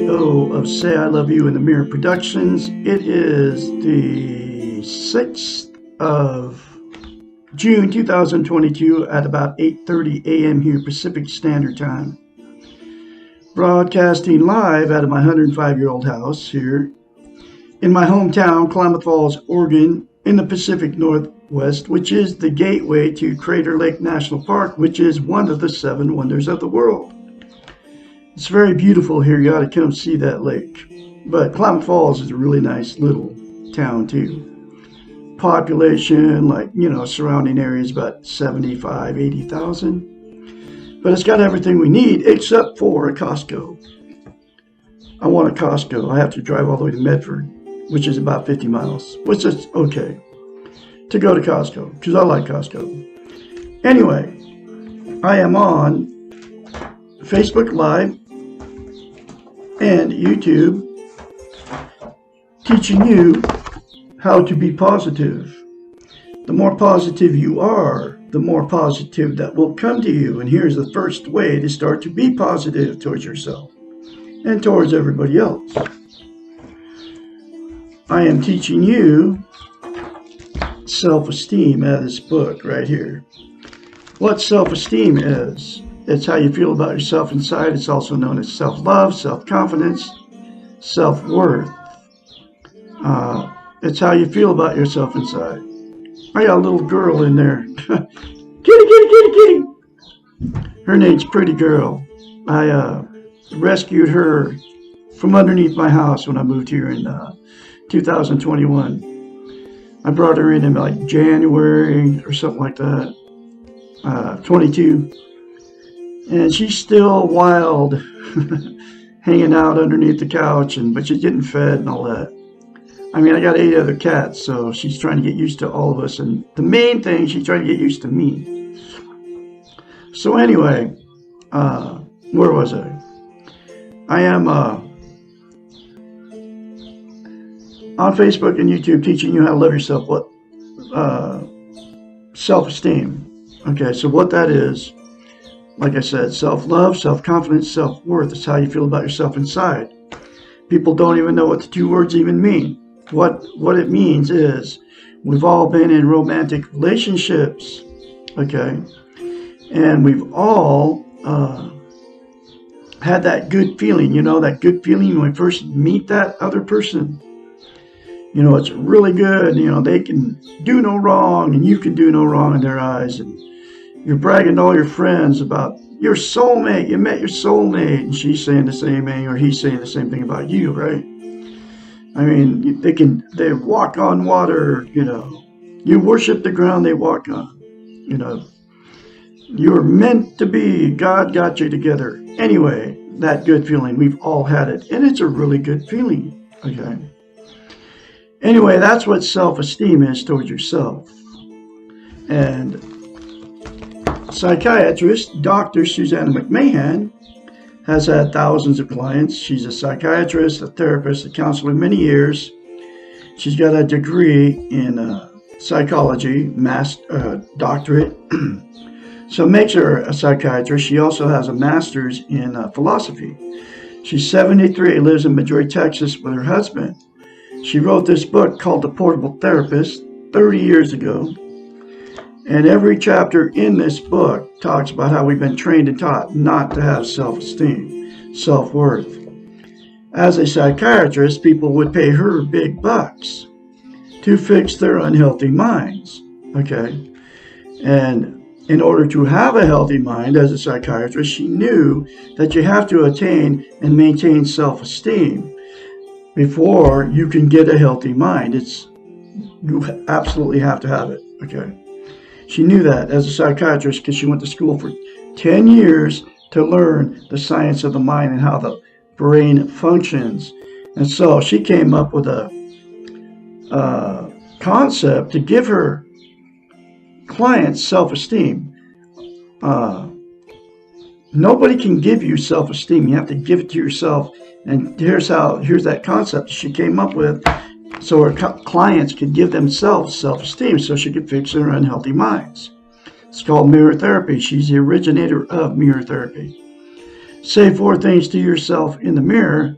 CEO of Say I Love You in the Mirror Productions. It is the 6th of June 2022 at about 8:30 a.m. here Pacific Standard Time. Broadcasting live out of my 105-year-old house here in my hometown, Klamath Falls, Oregon, in the Pacific Northwest, which is the gateway to Crater Lake National Park, which is one of the 7 wonders of the world. It's very beautiful here. You ought to come see that lake. But Klamath Falls is a really nice little town too. Population, surrounding areas about 75, 80,000. But it's got everything we need except for a Costco. I want a Costco. I have to drive all the way to Medford, which is about 50 miles, which is okay to go to Costco because I like Costco. Anyway, I am on Facebook Live and YouTube teaching you how to be positive. The more positive you are, the more positive that will come to you. And here's the first way to start to be positive towards yourself and towards everybody else. I am teaching you self-esteem out of this book right here. What self-esteem is. It's how you feel about yourself inside. It's also known as self-love, self-confidence, self-worth. It's how you feel about yourself inside. I got a little girl in there. Kitty, kitty, kitty, kitty. Her name's Pretty Girl. I rescued her from underneath my house when I moved here in 2021. I brought her in like January or something like that, 22. And she's still wild, hanging out underneath the couch, but she's getting fed and all that. I mean, I got 8 other cats, so she's trying to get used to all of us. And the main thing, she's trying to get used to me. So anyway, where was I? I am on Facebook and YouTube teaching you how to love yourself. What self-esteem. Okay, so what that is, like I said, self-love, self-confidence, self-worth is how you feel about yourself inside. People don't even know what the 2 words even mean. What it means is we've all been in romantic relationships, okay? And we've all had that good feeling, that good feeling when we first meet that other person. It's really good. They can do no wrong and you can do no wrong in their eyes. And you're bragging to all your friends about your soulmate. You met your soulmate, and she's saying the same thing, or he's saying the same thing about you, right? I mean, they walk on water. You worship the ground they walk on. You're meant to be. God got you together. Anyway, that good feeling, we've all had it, and it's a really good feeling. Okay. Anyway, that's what self-esteem is towards yourself, and psychiatrist Dr. Susanna McMahon has had thousands of clients. She's a psychiatrist, a therapist, a counselor many years. She's got a degree in psychology, doctorate. So it makes her a psychiatrist. She also has a master's in philosophy. She's 73, lives in Madrid, Texas with her husband. She wrote this book called The Portable Therapist 30 years ago. And every chapter in this book talks about how we've been trained and taught not to have self-esteem, self-worth. As a psychiatrist, people would pay her big bucks to fix their unhealthy minds. Okay? And in order to have a healthy mind as a psychiatrist, she knew that you have to attain and maintain self-esteem before you can get a healthy mind. You absolutely have to have it. Okay? She knew that as a psychiatrist because she went to school for 10 years to learn the science of the mind and how the brain functions. And so she came up with a concept to give her clients self-esteem. Nobody can give you self-esteem. You have to give it to yourself. And here's that concept she came up with. So her clients could give themselves self-esteem so she could fix their unhealthy minds. It's called mirror therapy. She's the originator of mirror therapy. Say 4 things to yourself in the mirror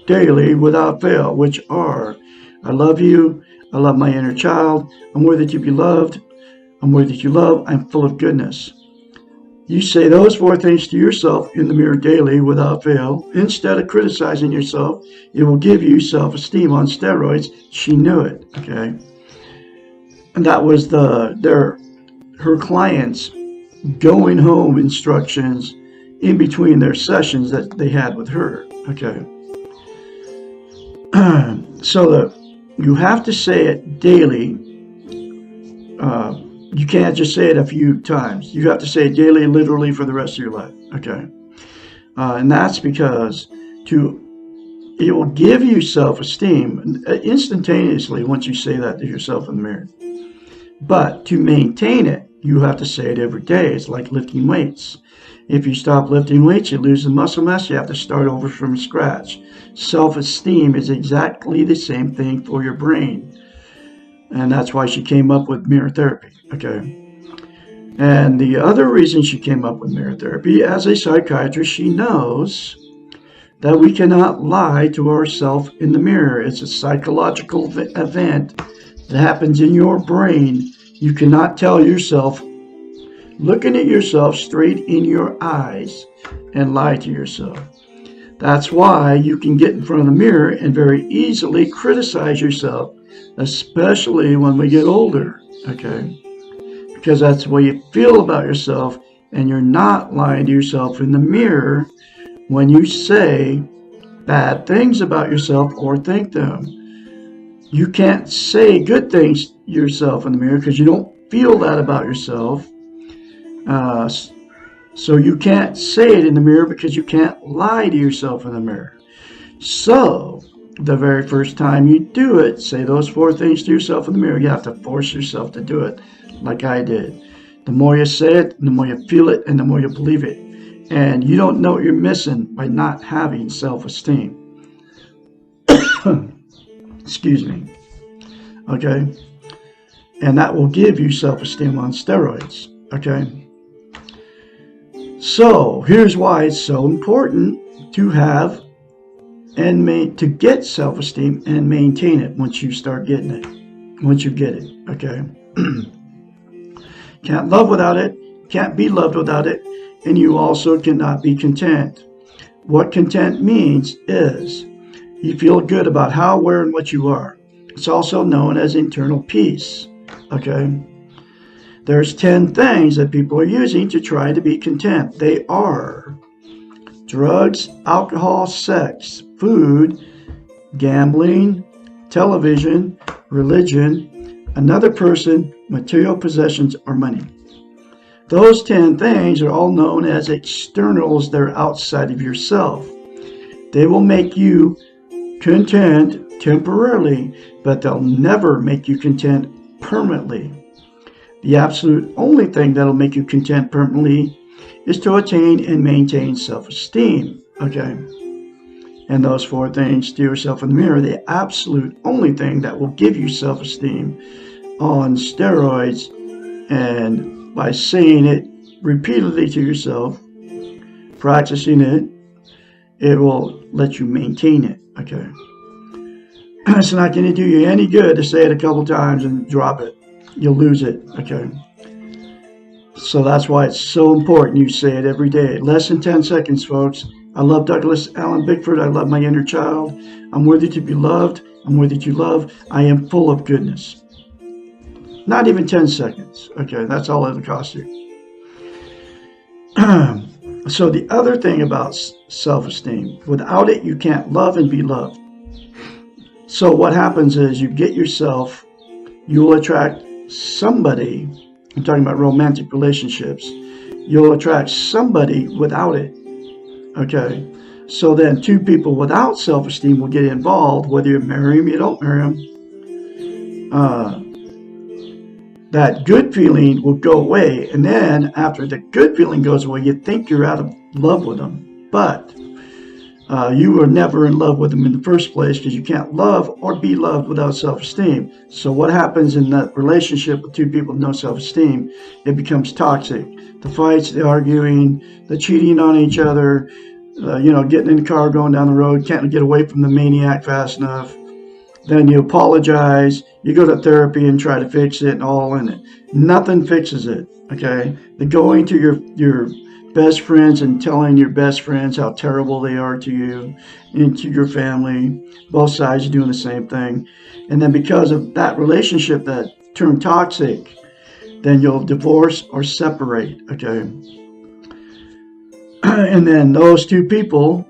daily without fail, which are, I love you, I love my inner child, I'm worthy to be loved, I'm worthy to love, I'm full of goodness. You say those 4 things to yourself in the mirror daily without fail. Instead of criticizing yourself, it will give you self-esteem on steroids. She knew it, okay? And that was her clients' going home instructions in between their sessions that they had with her, okay? So you have to say it daily. You can't just say it a few times. You have to say it daily, literally, for the rest of your life, okay? And that's because it will give you self-esteem instantaneously once you say that to yourself in the mirror. But to maintain it, you have to say it every day. It's like lifting weights. If you stop lifting weights, you lose the muscle mass. You have to start over from scratch. Self-esteem is exactly the same thing for your brain. And that's why she came up with mirror therapy, okay? And the other reason she came up with mirror therapy, as a psychiatrist, she knows that we cannot lie to ourselves in the mirror. It's a psychological event that happens in your brain. You cannot tell yourself, looking at yourself straight in your eyes, and lie to yourself. That's why you can get in front of the mirror and very easily criticize yourself, especially when we get older, okay? Because that's the way you feel about yourself, and you're not lying to yourself in the mirror when you say bad things about yourself or think them. You can't say good things to yourself in the mirror because you don't feel that about yourself. So you can't say it in the mirror because you can't lie to yourself in the mirror. So the very first time you do it, say those 4 things to yourself in the mirror. You have to force yourself to do it like I did. The more you say it, the more you feel it, and the more you believe it. And you don't know what you're missing by not having self-esteem. Excuse me. Okay? And that will give you self-esteem on steroids. Okay? So, here's why it's so important to have and to get self-esteem and maintain it once you start getting it. Once you get it. Okay? Can't love without it, can't be loved without it, and you also cannot be content. What content means is you feel good about how, where, and what you are. It's also known as internal peace. Okay? There's 10 things that people are using to try to be content. They are drugs, alcohol, sex, food, gambling, television, religion, another person, material possessions, or money. Those 10 things are all known as externals. They're outside of yourself. They will make you content temporarily, but they'll never make you content permanently. The absolute only thing that'll make you content permanently is to attain and maintain self-esteem. Okay? And those 4 things to yourself in the mirror, the absolute only thing that will give you self-esteem on steroids, and by saying it repeatedly to yourself, practicing it, it will let you maintain it. Okay? It's not going to do you any good to say it a couple times and drop it. You'll lose it. Okay? So that's why it's so important you say it every day. Less than 10 seconds, folks. I love Douglas Allen Bickford. I love my inner child. I'm worthy to be loved. I'm worthy to love. I am full of goodness. Not even 10 seconds. Okay, that's all it'll cost you. So the other thing about self-esteem, without it, you can't love and be loved. So what happens is you get yourself, you'll attract somebody. I'm talking about romantic relationships. You'll attract somebody without it. Okay? So then 2 people without self-esteem will get involved, whether you marry them, you don't marry them. That good feeling will go away. And then after the good feeling goes away, you think you're out of love with them. But you were never in love with them in the first place, because you can't love or be loved without self-esteem. So what happens in that relationship with 2 people with no self-esteem? It becomes toxic. The fights, the arguing, the cheating on each other, getting in the car, going down the road, can't get away from the maniac fast enough. Then you apologize, you go to therapy and try to fix it and all, and nothing fixes it, okay? The going to your best friends and telling your best friends how terrible they are to you and to your family, both sides are doing the same thing. And then because of that relationship that turned toxic, then you'll divorce or separate, okay? And then those two people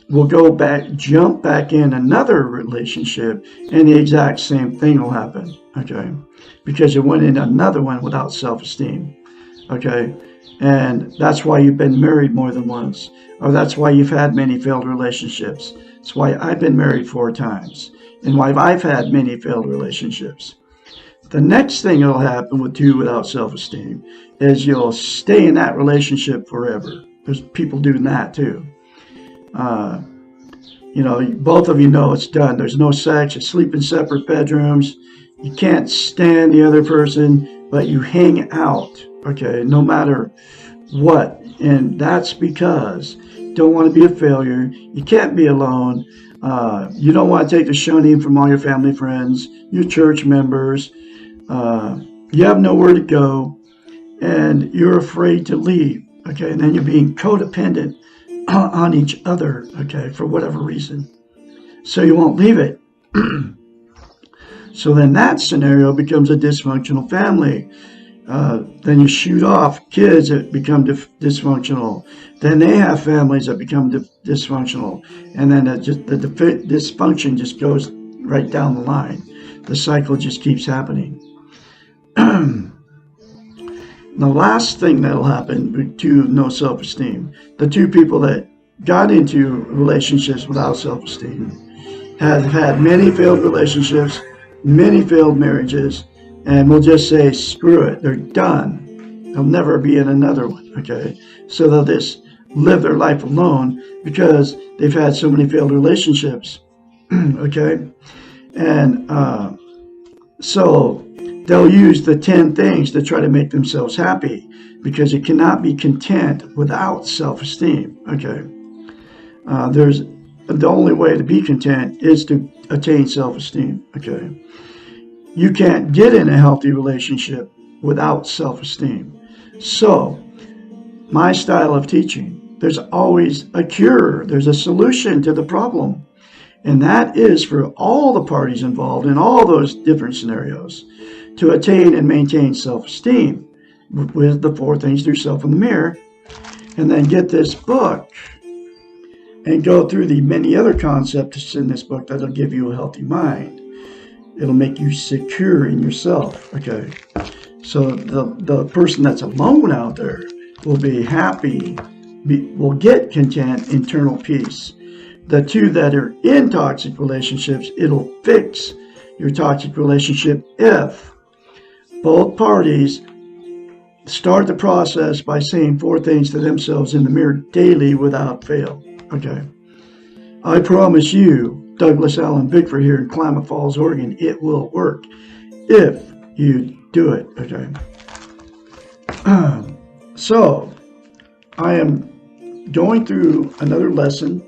will go back, jump back in another relationship, and the exact same thing will happen, okay? Because you went in another one without self-esteem, okay? And that's why you've been married more than once, or that's why you've had many failed relationships. That's why I've been married 4 times, and why I've had many failed relationships. The next thing that'll happen with you without self-esteem is you'll stay in that relationship forever. There's people doing that too. Both of you know it's done. There's no sex. You sleep in separate bedrooms. You can't stand the other person, but you hang out, okay, no matter what. And that's because you don't want to be a failure. You can't be alone. You don't want to take the shunning from all your family friends, your church members. You have nowhere to go, and you're afraid to leave, okay? And then you're being codependent on each other, okay, for whatever reason. So you won't leave it. So then that scenario becomes a dysfunctional family. Then you shoot off kids that become dysfunctional. Then they have families that become dysfunctional. And then the dysfunction just goes right down the line. The cycle just keeps happening. The last thing that'll happen to no self-esteem, the two people that got into relationships without self-esteem have had many failed relationships, many failed marriages, and we'll just say, screw it, they're done. They'll never be in another one, okay? So they'll just live their life alone because they've had so many failed relationships, okay? And so they'll use the 10 things to try to make themselves happy because you cannot be content without self-esteem, okay? The only way to be content is to attain self-esteem, okay? You can't get in a healthy relationship without self-esteem. So, my style of teaching, there's always a cure. There's a solution to the problem. And that is for all the parties involved in all those different scenarios to attain and maintain self-esteem with the 4 things to yourself in the mirror. And then get this book and go through the many other concepts in this book that'll give you a healthy mind. It'll make you secure in yourself, okay? So the person that's alone out there will be happy, will get content, internal peace. The two that are in toxic relationships, it'll fix your toxic relationship if both parties start the process by saying 4 things to themselves in the mirror daily without fail, okay? I promise you, Douglas Allen Bickford here in Klamath Falls, Oregon, it will work if you do it, okay? So, I am going through another lesson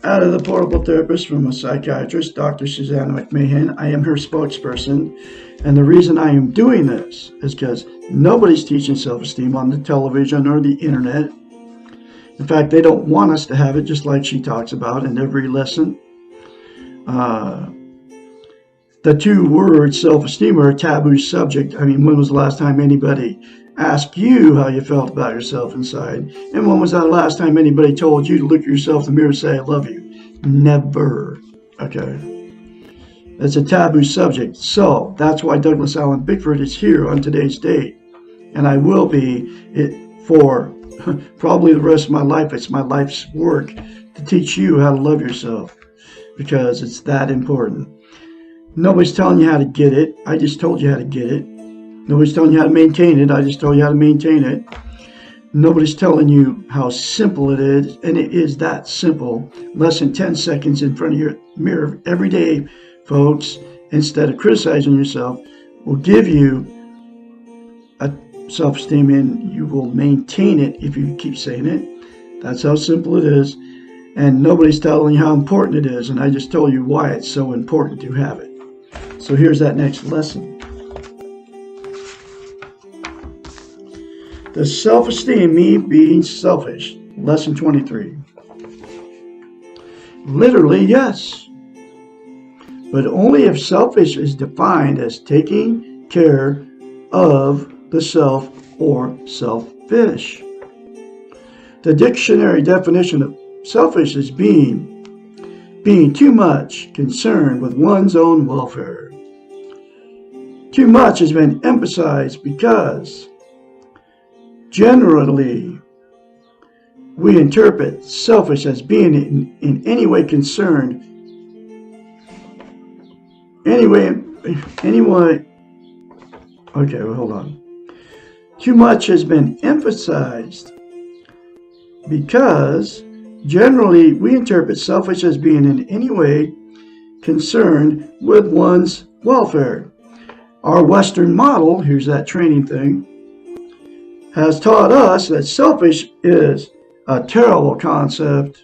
out of The Portable Therapist from a psychiatrist, Dr. Susanna McMahon. I am her spokesperson, and the reason I am doing this is because nobody's teaching self-esteem on the television or the internet. In fact, they don't want us to have it, just like she talks about in every lesson. The 2 words, self-esteem, are a taboo subject. I mean, when was the last time anybody asked you how you felt about yourself inside? And when was the last time anybody told you to look at yourself in the mirror and say, I love you? Never. Okay. It's a taboo subject. So that's why Douglas Allen Bickford is here on today's date. And I will be for probably the rest of my life. It's my life's work to teach you how to love yourself because it's that important. Nobody's telling you how to get it. I just told you how to get it. Nobody's telling you how to maintain it. I just told you how to maintain it. Nobody's telling you how simple it is, and it is that simple. Less than 10 seconds in front of your mirror every day, folks, instead of criticizing yourself, will give you a self-esteem, and you will maintain it if you keep saying it. That's how simple it is. And nobody's telling you how important it is. And I just told you why it's so important to have it. So here's that next lesson. Does self-esteem mean being selfish? Lesson 23. Literally, yes. But only if selfish is defined as taking care of the self or selfish. The dictionary definition of selfish is being too much concerned with one's own welfare. Too much has been emphasized because generally we interpret selfish as being in any way concerned, hold on. Too much has been emphasized because generally we interpret selfish as being in any way concerned with one's welfare. Our Western model, here's that training thing, has taught us that selfish is a terrible concept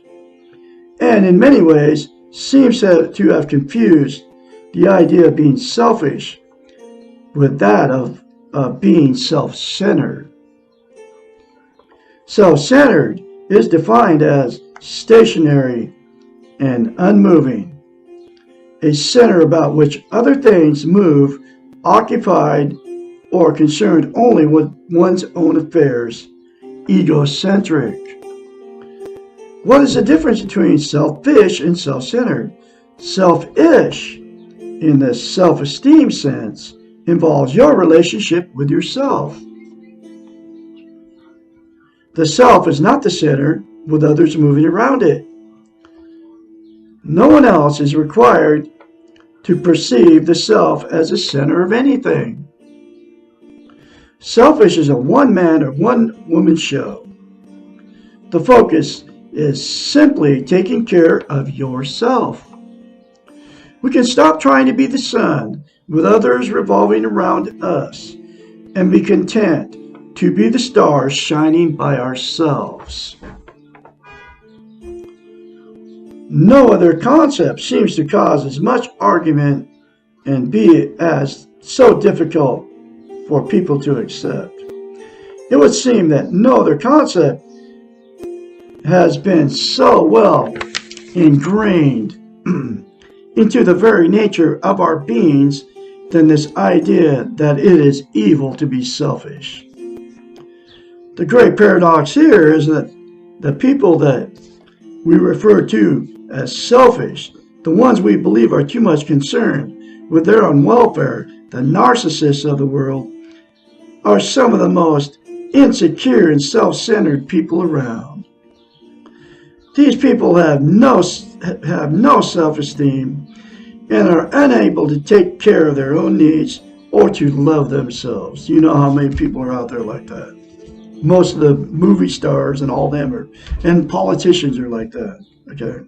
and in many ways seems to have confused the idea of being selfish with that of being self-centered. Self-centered is defined as stationary and unmoving, a center about which other things move, occupied or concerned only with one's own affairs, egocentric. What is the difference between selfish and self-centered? Selfish, in the self-esteem sense, involves your relationship with yourself. The self is not the center, with others moving around it. No one else is required to perceive the self as the center of anything. Selfish is a one-man or one-woman show. The focus is simply taking care of yourself. We can stop trying to be the sun with others revolving around us and be content to be the stars shining by ourselves. No other concept seems to cause as much argument and be as so difficult for people to accept. It would seem that no other concept has been so well ingrained into the very nature of our beings than this idea that it is evil to be selfish. The great paradox here is that the people that we refer to as selfish, the ones we believe are too much concerned with their own welfare, the narcissists of the world, are some of the most insecure and self-centered people around. These people have no self-esteem and are unable to take care of their own needs or to love themselves. You know how many people are out there like that. Most of the movie stars and all them and politicians are like that. Okay.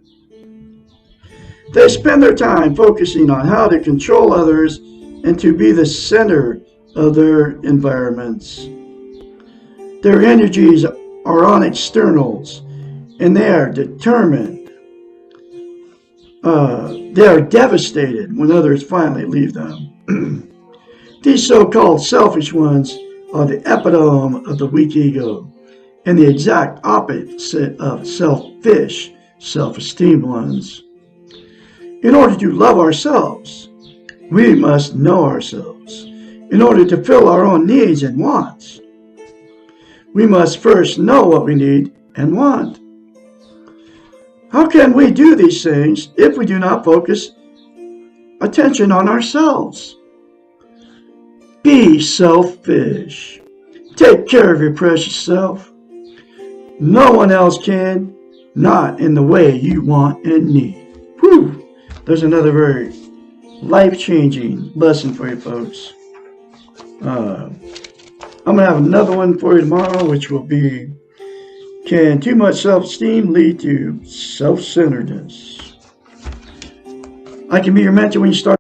They spend their time focusing on how to control others and to be the center of their environments. Their energies are on externals, and they are determined. They are devastated when others finally leave them. These so-called selfish ones are the epitome of the weak ego and the exact opposite of selfish, self-esteem ones. In order to love ourselves, we must know ourselves. In order to fill our own needs and wants, we must first know what we need and want. How can we do these things if we do not focus attention on ourselves? Be selfish. Take care of your precious self. No one else can, not in the way you want and need. Whew. There's another very life-changing lesson for you folks. I'm going to have another one for you tomorrow, which will be, can too much self-esteem lead to self-centeredness? I can be your mentor when you start